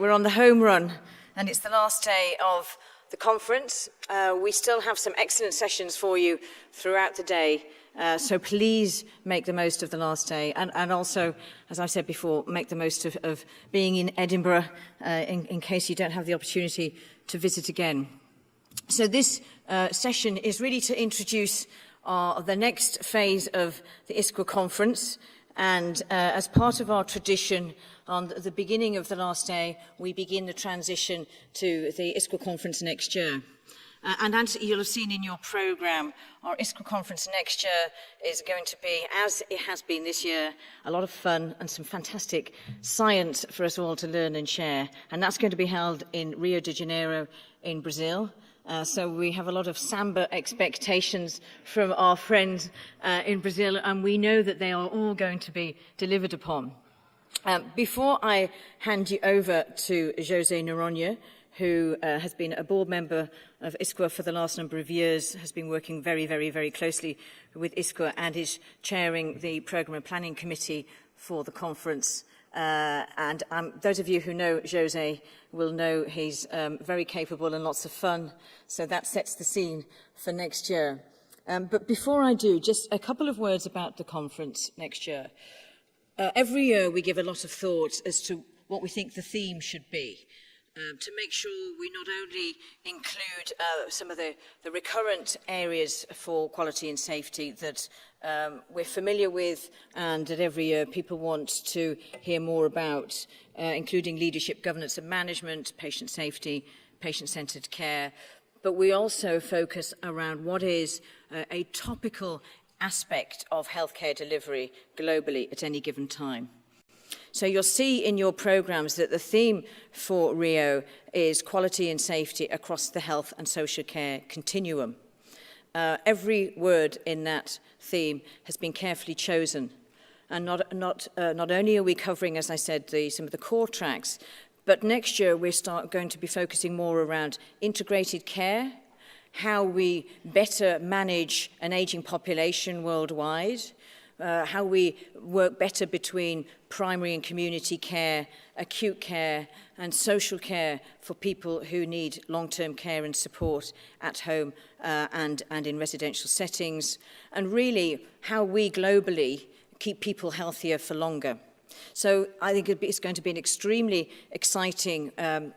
We're on the home run, and it's the last day of the conference. We still have some excellent sessions for you throughout the day, so please make the most of the last day, and also, as I said before, make the most of being in Edinburgh in case you don't have the opportunity to visit again. So this session is really to introduce the next phase of the ISqua conference, and as part of our tradition, on the beginning of the last day, we begin the transition to the ISqua conference next year. And as you'll have seen in your programme, our ISqua conference next year is going to be, as it has been this year, a lot of fun and some fantastic science for us all to learn and share. And that's going to be held in Rio de Janeiro in Brazil. So we have a lot of samba expectations from our friends in Brazil, and we know that they are all going to be delivered upon. Before I hand you over to José Noronha, who has been a board member of ISqua for the last number of years, has been working very, very, very closely with ISqua and is chairing the Programme and Planning Committee for the conference. And those of you who know José will know he's very capable and lots of fun, so that sets the scene for next year. But before I do, just a couple of words about the conference next year. Every year we give a lot of thought as to what we think the theme should be, to make sure we not only include some of the recurrent areas for quality and safety that we're familiar with and that every year people want to hear more about, including leadership, governance and management, patient safety, patient-centred care, but we also focus around what is a topical aspect of healthcare delivery globally at any given time. So you'll see in your programmes that the theme for Rio is quality and safety across the health and social care continuum. Every word in that theme has been carefully chosen, and not only are we covering, as I said, some of the core tracks, but next year we're going to be focusing more around integrated care, how we better manage an ageing population worldwide, how we work better between primary and community care, acute care and social care for people who need long-term care and support at home and in residential settings, and really how we globally keep people healthier for longer. So I think it's going to be an extremely exciting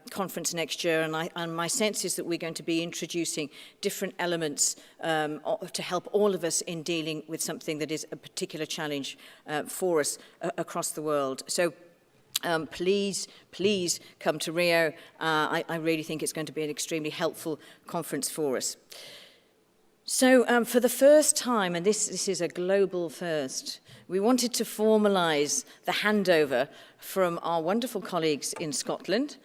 conference next year, and my sense is that we're going to be introducing different elements to help all of us in dealing with something that is a particular challenge for us across the world. So please come to Rio. I really think it's going to be an extremely helpful conference for us. So for the first time, and this is a global first, we wanted to formalise the handover from our wonderful colleagues in Scotland.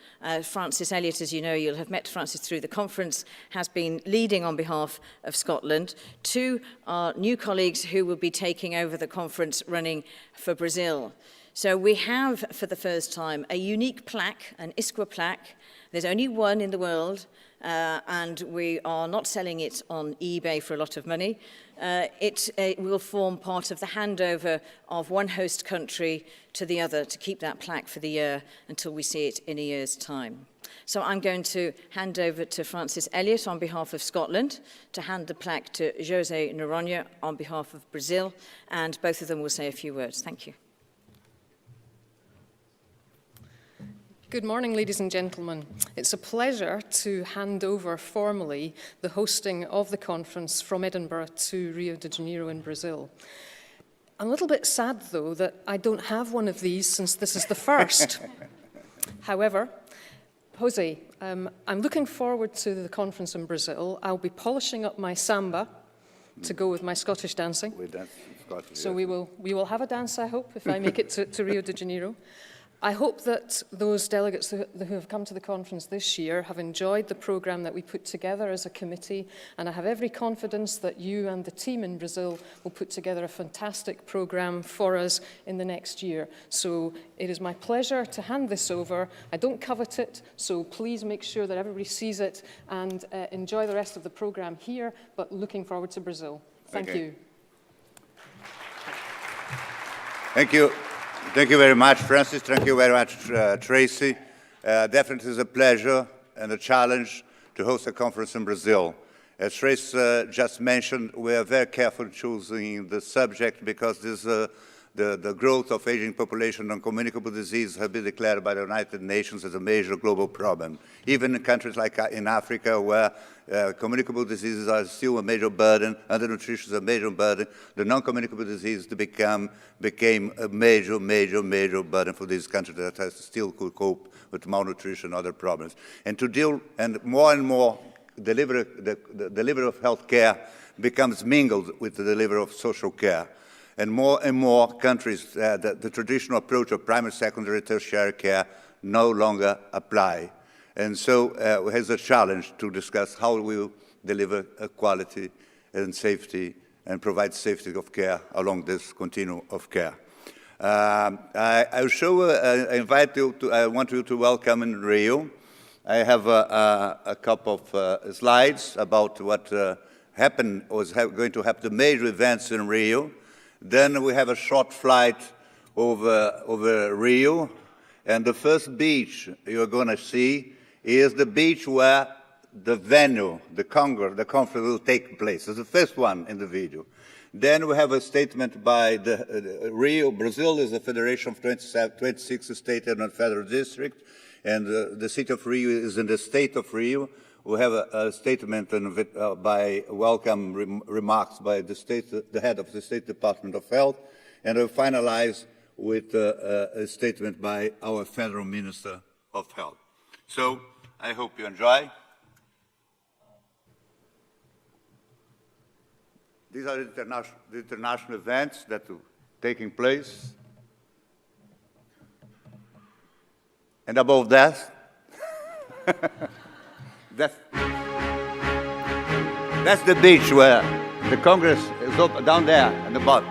Frances Elliot, as you know, you'll have met Frances through the conference, has been leading on behalf of Scotland, to our new colleagues who will be taking over the conference running for Brazil. So we have, for the first time, a unique plaque, an ISqua plaque. There's only one in the world, and we are not selling it on eBay for a lot of money. It will form part of the handover of one host country to the other to keep that plaque for the year until we see it in a year's time. So I'm going to hand over to Frances Elliot on behalf of Scotland, to hand the plaque to José Noronha on behalf of Brazil, and both of them will say a few words. Thank you. Good morning, ladies and gentlemen. It's a pleasure to hand over formally the hosting of the conference from Edinburgh to Rio de Janeiro in Brazil. I'm a little bit sad, though, that I don't have one of these since this is the first. However, Jose, I'm looking forward to the conference in Brazil. I'll be polishing up my samba to go with my Scottish dancing. We dance Scottish, So yes. we will have a dance, I hope, if I make it to Rio de Janeiro. I hope that those delegates who have come to the conference this year have enjoyed the programme that we put together as a committee, and I have every confidence that you and the team in Brazil will put together a fantastic programme for us in the next year. So it is my pleasure to hand this over. I don't covet it, so please make sure that everybody sees it and enjoy the rest of the programme here, but looking forward to Brazil. Thank you. Thank you. Thank you very much, Frances. Thank you very much, Tracey. Definitely is a pleasure and a challenge to host a conference in Brazil. As Trace just mentioned, we are very careful choosing the subject because this, the growth of aging population and communicable disease have been declared by the United Nations as a major global problem. Even in countries like in Africa, where communicable diseases are still a major burden, undernutrition is a major burden, the non-communicable disease became a major burden for these countries that still could cope with malnutrition and other problems. And to deal, and more, the delivery of health care becomes mingled with the delivery of social care. And more countries, the traditional approach of primary, secondary, tertiary care no longer apply. And so it has a challenge to discuss how we will deliver quality and safety and provide safety of care along this continuum of care. I want you to welcome in Rio. I have a couple of slides about what happened, was going to happen, the major events in Rio. Then we have a short flight over Rio, and the first beach you're going to see is the beach where the venue, the conference will take place. It's the first one in the video. Then we have a statement by Rio. Brazil is a federation of 26 states and a federal district, and the city of Rio is in the state of Rio. We have a statement by welcome remarks by the head of the State Department of Health, and we'll finalize with a statement by our Federal Minister of Health. So I hope you enjoy. These are the international events that are taking place. And above that, that's the beach where the Congress is down there at the bottom.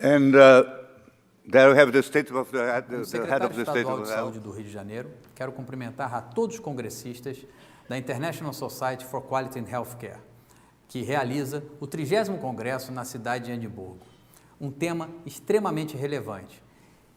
And there we have the state of the head of the State of Saúde do Rio de Janeiro, quero cumprimentar a todos os congressistas da International Society for Quality in Healthcare, que realiza o 30º Congresso na cidade de Edimburgo. Um tema extremamente relevante.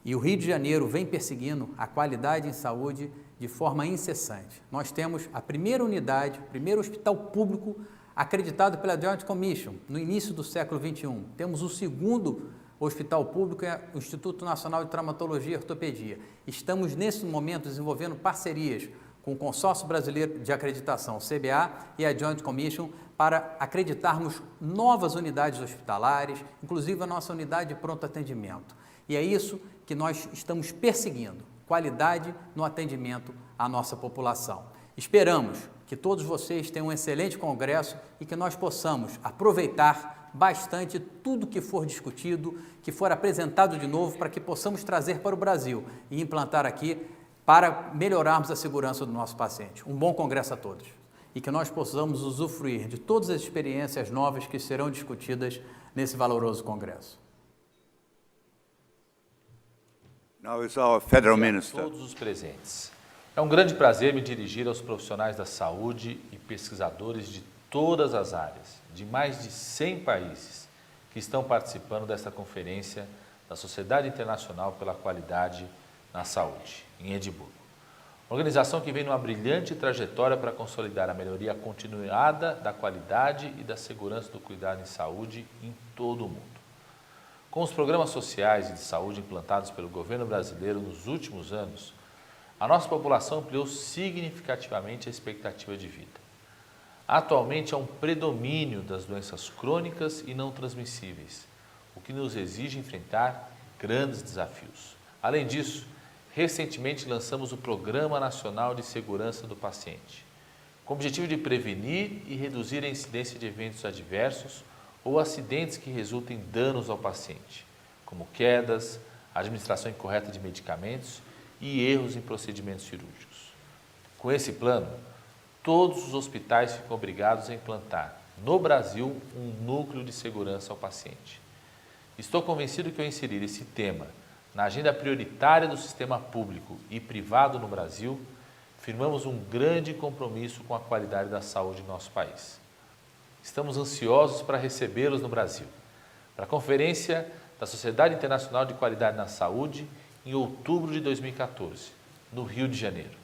E o Rio de Janeiro vem perseguindo a qualidade em saúde de forma incessante. Nós temos a primeira unidade, o primeiro hospital público acreditado pela Joint Commission no início do século XXI. Temos o segundo hospital público, é o Instituto Nacional de Traumatologia e Ortopedia. Estamos, nesse momento, desenvolvendo parcerias com o Consórcio Brasileiro de Acreditação, CBA, e a Joint Commission, para acreditarmos novas unidades hospitalares, inclusive a nossa unidade de pronto atendimento. E é isso que nós estamos perseguindo, qualidade no atendimento à nossa população. Esperamos que todos vocês tenham um excelente congresso e que nós possamos aproveitar bastante tudo que for discutido, que for apresentado de novo, para que possamos trazer para o Brasil e implantar aqui para melhorarmos a segurança do nosso paciente. Um bom congresso a todos. e que nós possamos usufruir de todas as experiências novas que serão discutidas nesse valoroso congresso. Now is our Federal Minister. Todos os presentes. É um grande prazer me dirigir aos profissionais da saúde e pesquisadores de todas as áreas, de mais de 100 países, que estão participando desta conferência da Sociedade Internacional pela Qualidade na Saúde, em Edimburgo. Uma organização que vem numa brilhante trajetória para consolidar a melhoria continuada da qualidade e da segurança do cuidado em saúde em todo o mundo. Com os programas sociais e de saúde implantados pelo governo brasileiro nos últimos anos, a nossa população ampliou significativamente a expectativa de vida. Atualmente há um predomínio das doenças crônicas e não transmissíveis, o que nos exige enfrentar grandes desafios. Além disso, recentemente lançamos o Programa Nacional de Segurança do Paciente, com o objetivo de prevenir e reduzir a incidência de eventos adversos ou acidentes que resultem em danos ao paciente, como quedas, administração incorreta de medicamentos e erros em procedimentos cirúrgicos. Com esse plano, todos os hospitais ficam obrigados a implantar, no Brasil, um núcleo de segurança ao paciente. Estou convencido que ao inserir esse tema na agenda prioritária do sistema público e privado no Brasil, firmamos um grande compromisso com a qualidade da saúde em nosso país. Estamos ansiosos para recebê-los no Brasil, para a Conferência da Sociedade Internacional de Qualidade na Saúde, em outubro de 2014, no Rio de Janeiro.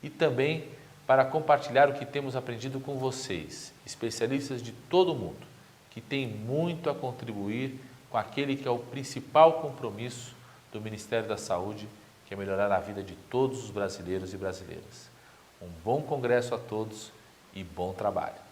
E também para compartilhar o que temos aprendido com vocês, especialistas de todo o mundo, que têm muito a contribuir com aquele que é o principal compromisso do Ministério da Saúde, que é melhorar a vida de todos os brasileiros e brasileiras. Um bom congresso a todos e bom trabalho.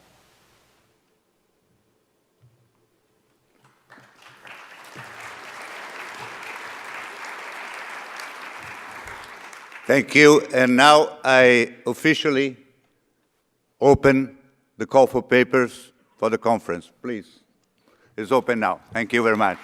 Thank you. And now I officially open the call for papers for the conference. Please. It's open now. Thank you very much.